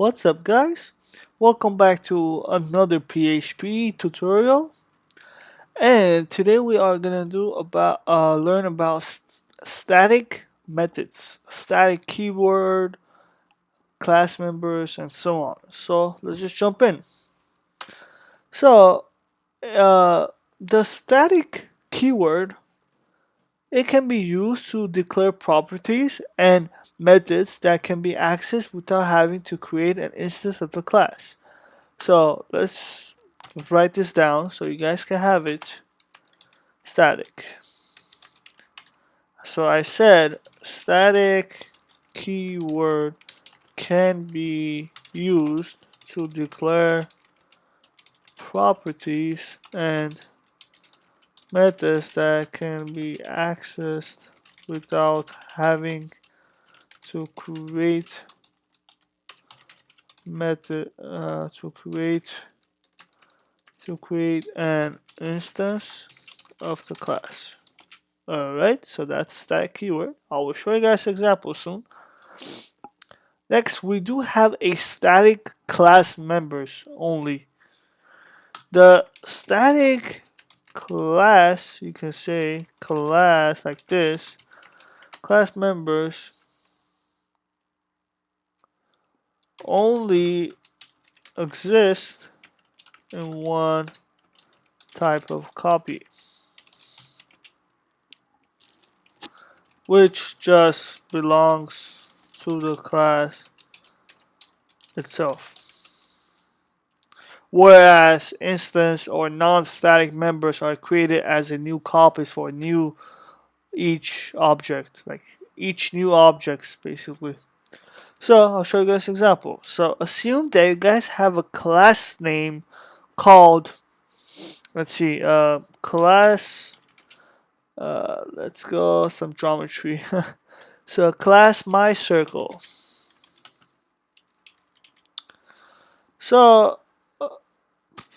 What's up, guys? Welcome back to another PHP tutorial. And today we are gonna learn about static methods, static keyword, class members, and so on. So let's just jump in. So uh, the static keyword, it can be used to declare properties and methods that can be accessed without having to create an instance of the class. So let's write this down so you guys can have it. Static. So I said static keyword can be used to declare properties and methods that can be accessed without having to create method to create an instance of the class. Alright, so that's static keyword. I will show you guys examples soon. Next, we do have a static class members only. The static class, you can say class like this, class members only exist in one type of copy, which just belongs to the class itself. Whereas instance or non-static members are created as a new copies for each object, like each new objects basically. So I'll show you guys an example. So assume that you guys have a class name called, let's see, class, let's go some geometry. So class my circle. So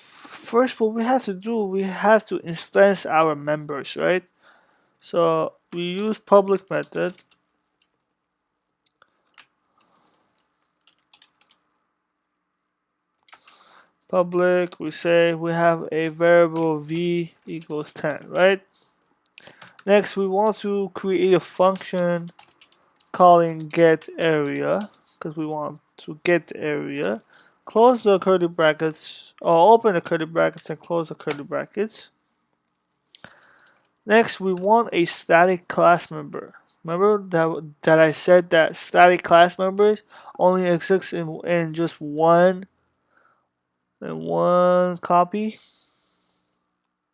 first what we have to do, we have to instance our members, right? So we use public method. Public, we say we have a variable v equals 10, right? Next, we want to create a function calling get area because we want to get the area. Close the curly brackets, or open the curly brackets and close the curly brackets. Next, we want a static class member. Remember that I said that static class members only exist in just one copy,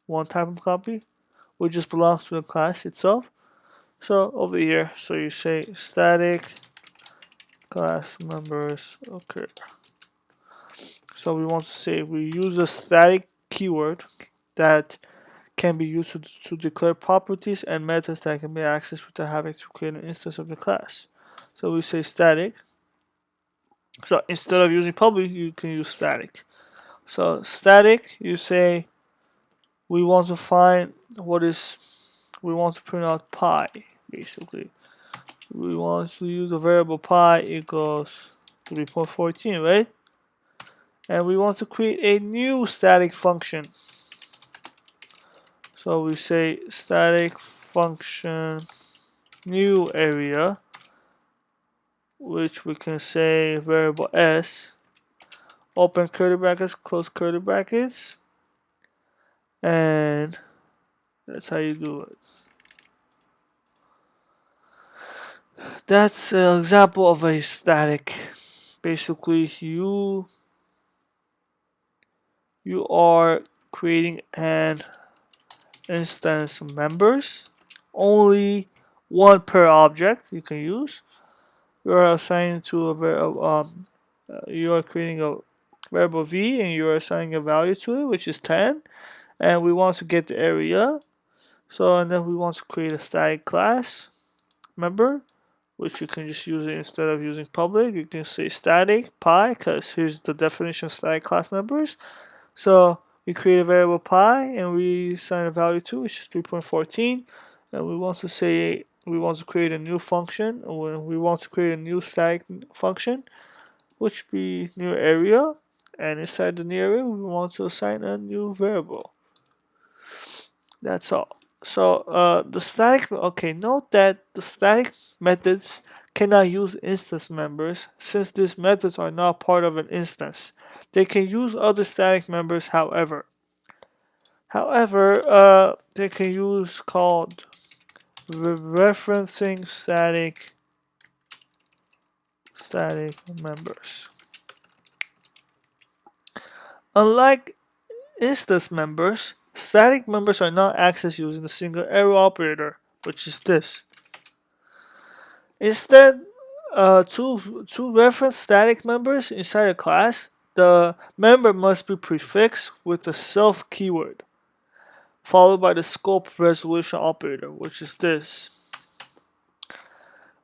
one type of copy, which just belongs to the class itself. So over here, so you say static class members occur. So we want to say we use a static keyword that can be used to declare properties and methods that can be accessed without having to create an instance of the class. So we say static. So instead of using public, you can use static. So static, you say we want to find we want to print out pi, basically. We want to use the variable pi equals 3.14, right? And we want to create a new static function. So we say static function new area, which we can say variable s, open curly brackets, close curly brackets, and that's how you do it. That's an example of a static. Basically, you are creating an instance members, only one per object you can use. You are assigning to a you are creating a variable v and you are assigning a value to it, which is 10, and we want to get the area. So and then we want to create a static class member, which you can just use it instead of using public. You can say static pi, because here's the definition of static class members. So we create a variable pi and we assign a value to, which is 3.14, and we want to say we want to create a new function, or we want to create a new static function, which be new area, and inside the new area we want to assign a new variable. That's all. So the static, okay, note that the static methods cannot use instance members since these methods are not part of an instance. They can use other static members, however. They can use called referencing static members. Unlike instance members, static members are not accessed using the single arrow operator, which is this. Instead, to reference static members inside a class, the member must be prefixed with the self keyword, followed by the scope resolution operator, which is this.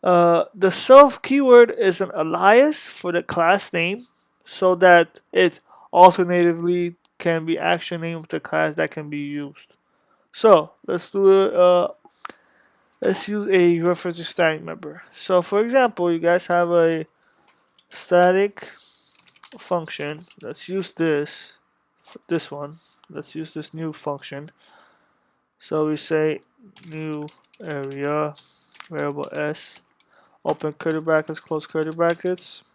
The self keyword is an alias for the class name, so that it alternatively can be action name of the class that can be used. So let's do it. Let's use a reference to static member. So for example, you guys have a static function. Let's use this one. Let's use this new function. So we say new area variable s, open curly brackets, close curly brackets.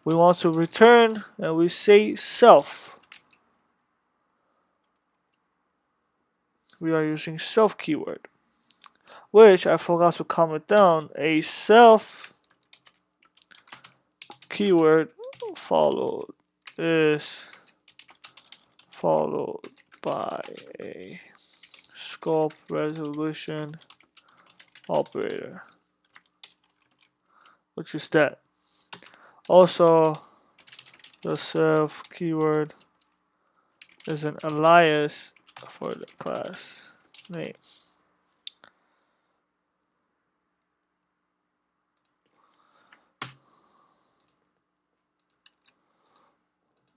We want to return, and we say self. We are using self keyword, which I forgot to comment down. A self keyword followed by a scope resolution operator, which is that. Also, the self keyword is an alias for the class name.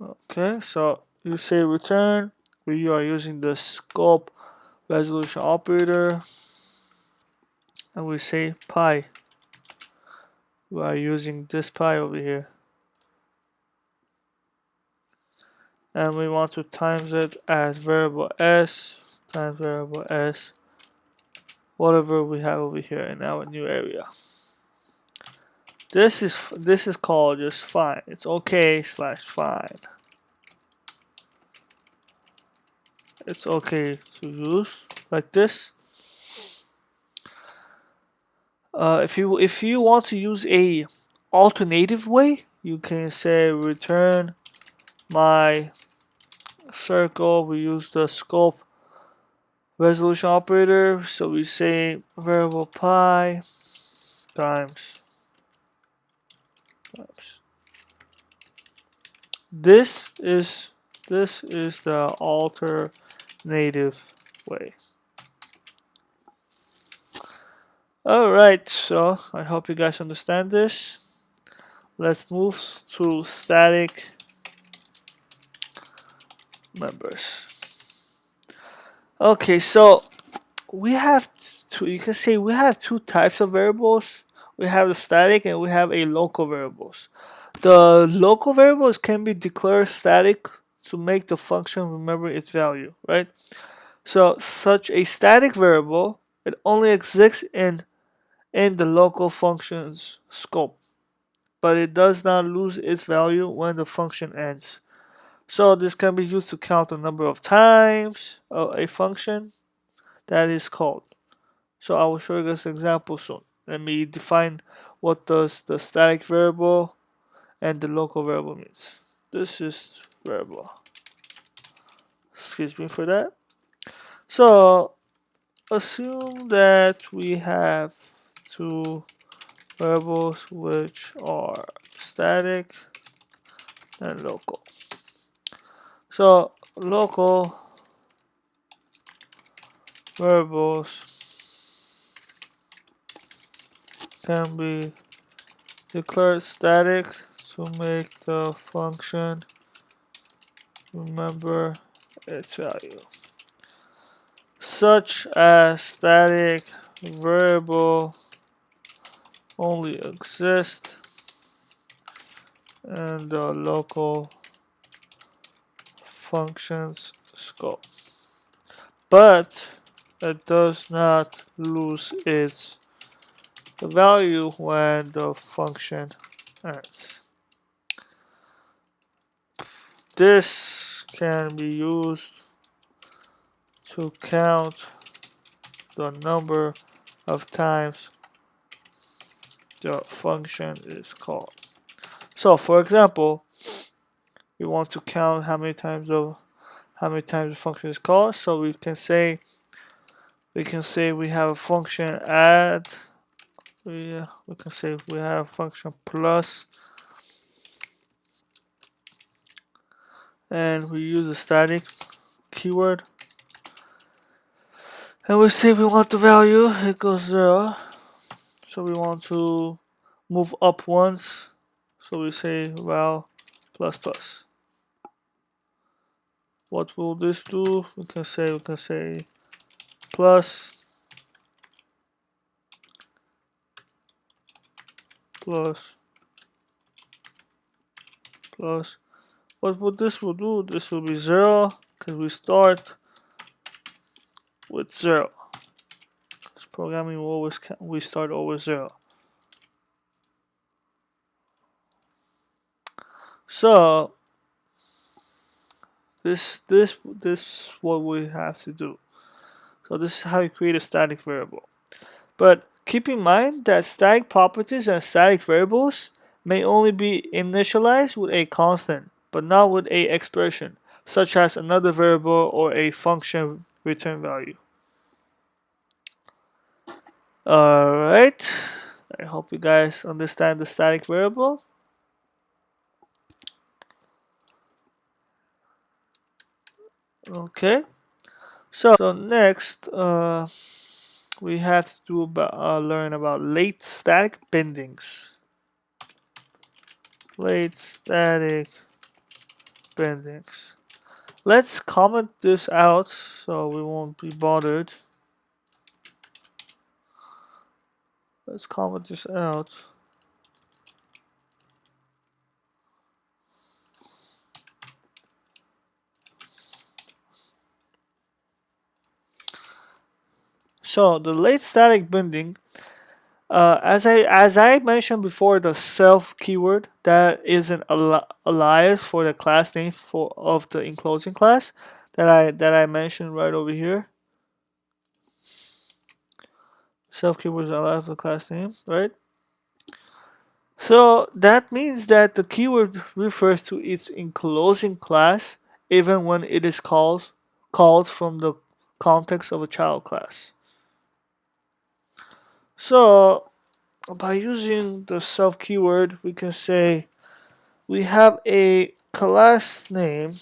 Okay, so you say return, we are using the scope resolution operator, and we say pi. We are using this pi over here, and we want to times it as variable s times variable s, whatever we have over here in our new area. This is called just fine. It's okay / fine. It's okay to use like this. If you want to use a alternative way, you can say return my circle. We use the scope resolution operator, so we say variable pi times. This is the alternative way. Alright, so I hope you guys understand this. Let's move to static members. Okay, so we have you can say we have two types of variables. We have the static and we have a local variables. The local variables can be declared static to make the function remember its value, right? So such a static variable, it only exists in the local function's scope, but it does not lose its value when the function ends. So this can be used to count the number of times a function that is called. So I will show you this example soon. Let me define what does the static variable and the local variable means. This is variable. Excuse me for that. So assume that we have two variables which are static and local. So local variables can be declared static to make the function remember its value, such as static variable only exists and the local functions scope. But it does not lose its value when the function ends. This can be used to count the number of times the function is called. So for example, we want to count how many times the function is called. So we can say we have a function add. We can say we have a function plus, and we use a static keyword. And we say we want the value equals 0. So we want to move up once. So we say val plus plus. What will this do? We can say plus plus plus. What would this will do? This will be 0 because we start with 0. Because programming will always we start always 0. So this is what we have to do. So this is how you create a static variable. But keep in mind that static properties and static variables may only be initialized with a constant, but not with a expression, such as another variable or a function return value. Alright, I hope you guys understand the static variable. Okay, so next we have to do learn about late static bindings. Late static bindings. Let's comment this out so we won't be bothered. Let's comment this out. So the late static binding, as I mentioned before, the self keyword that is an alias for the class name of the enclosing class that I mentioned right over here. Self keyword is alias for the class name, right? So that means that the keyword refers to its enclosing class even when it is called from the context of a child class. So by using the self keyword, we can say we have a class name.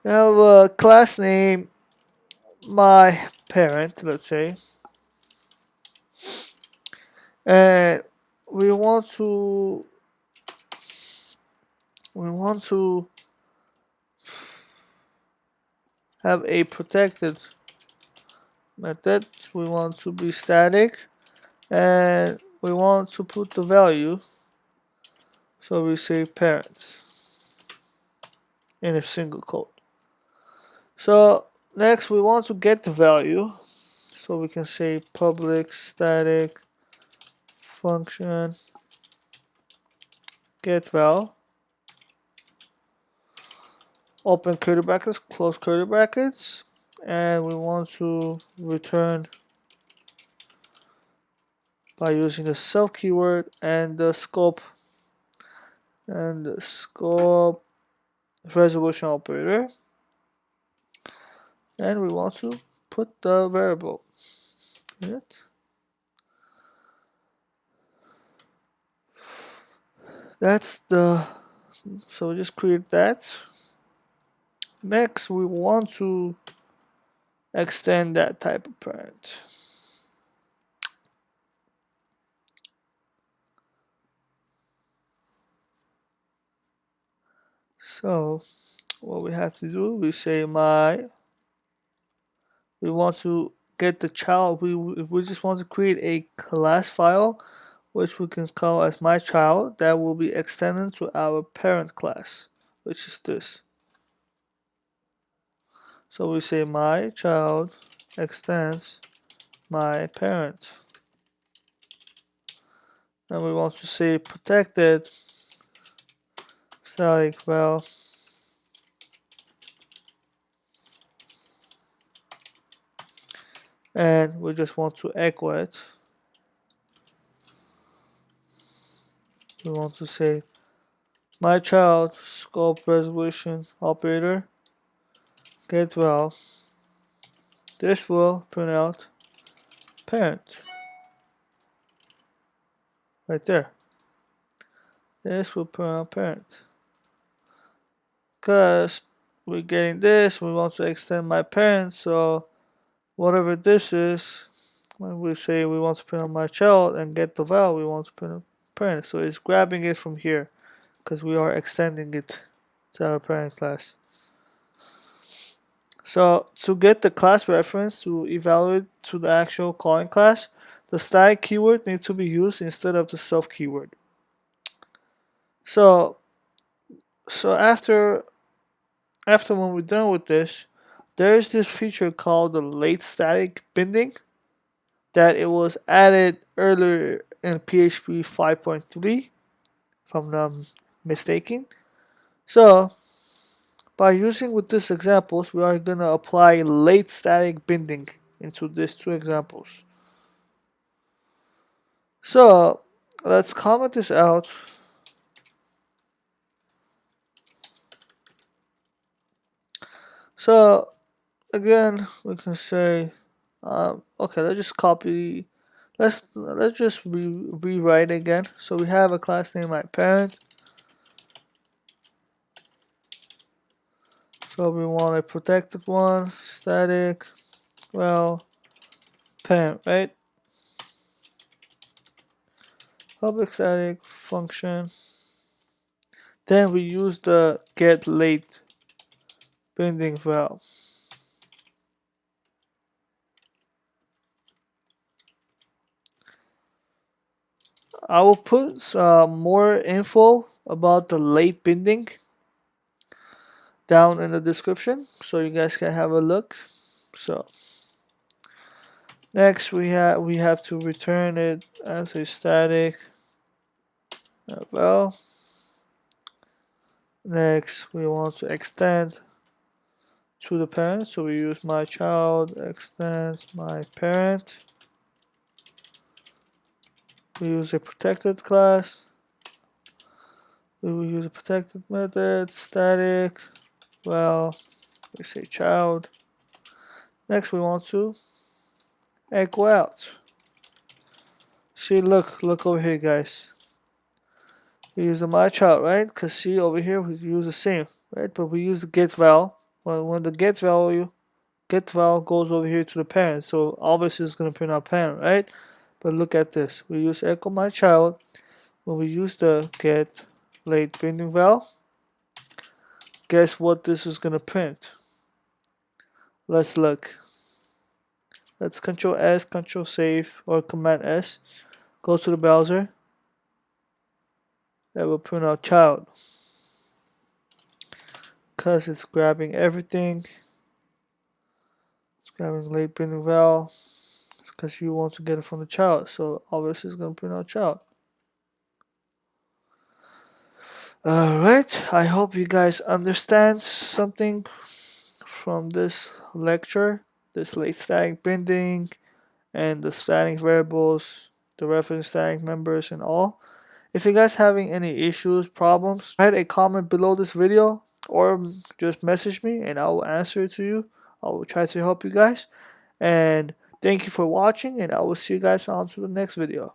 We have a class name, my parent, let's say, and we want to have a protected method. We want to be static, and we want to put the value. So we say parents in a single quote. So next we want to get the value. So we can say public static function get val. Open curly brackets, close curly brackets, and we want to return by using the self keyword and the scope resolution operator, and we want to put the variable in it. That's the so we just create that. Next we want to extend that type of parent. So what we have to do, we say we want to get the child, if we just want to create a class file which we can call as my child, that will be extended to our parent class, which is this. So we say my child extends my parent. And we want to say protected static val and we just want to echo it. We want to say my child scope resolution operator get val. This will print out parent right there. This will print out parent. Because we're getting this, we want to extend my parent, so whatever this is, when we say we want to print out my child and get the val, we want to print out parent. So it's grabbing it from here because we are extending it to our parent class. So to get the class reference to evaluate to the actual calling class, the static keyword needs to be used instead of the self keyword. So after when we're done with this, there is this feature called the late static binding that it was added earlier in PHP 5.3, if I'm not mistaken. So by using with these examples, we are going to apply late static binding into these two examples. So let's comment this out. So again, we can say, okay, let's just copy. Let's just rewrite again. So we have a class name my parent. So we want a protected one, static, well, parent, right? Public static function. Then we use the get late binding val. I will put more info about the late binding down in the description so you guys can have a look. So next we have to return it as a static val. Next we want to extend to the parent, so we use my child extends my parent. We use a protected class. We will use a protected method, static, well, we say child. Next we want to echo out. See, look over here, guys. We use the my child, right? Because see over here we use the same, right? But we use the get val. When the get val goes over here to the parent, so obviously it's gonna print out parent, right? But look at this. We use echo my child. When we use the get late binding val, guess what this is gonna print? Let's look. Let's Control S, Control Save, or Command S. Go to the browser. That will print out child. Because it's grabbing everything. It's grabbing late binding val. Because you want to get it from the child. So obviously it's going to print out child. Alright, I hope you guys understand something from this lecture. This late static binding and the static variables, the reference static members and all. If you guys having any issues, problems, write a comment below this video or just message me and I will answer it to you. I will try to help you guys. And thank you for watching and I will see you guys on to the next video.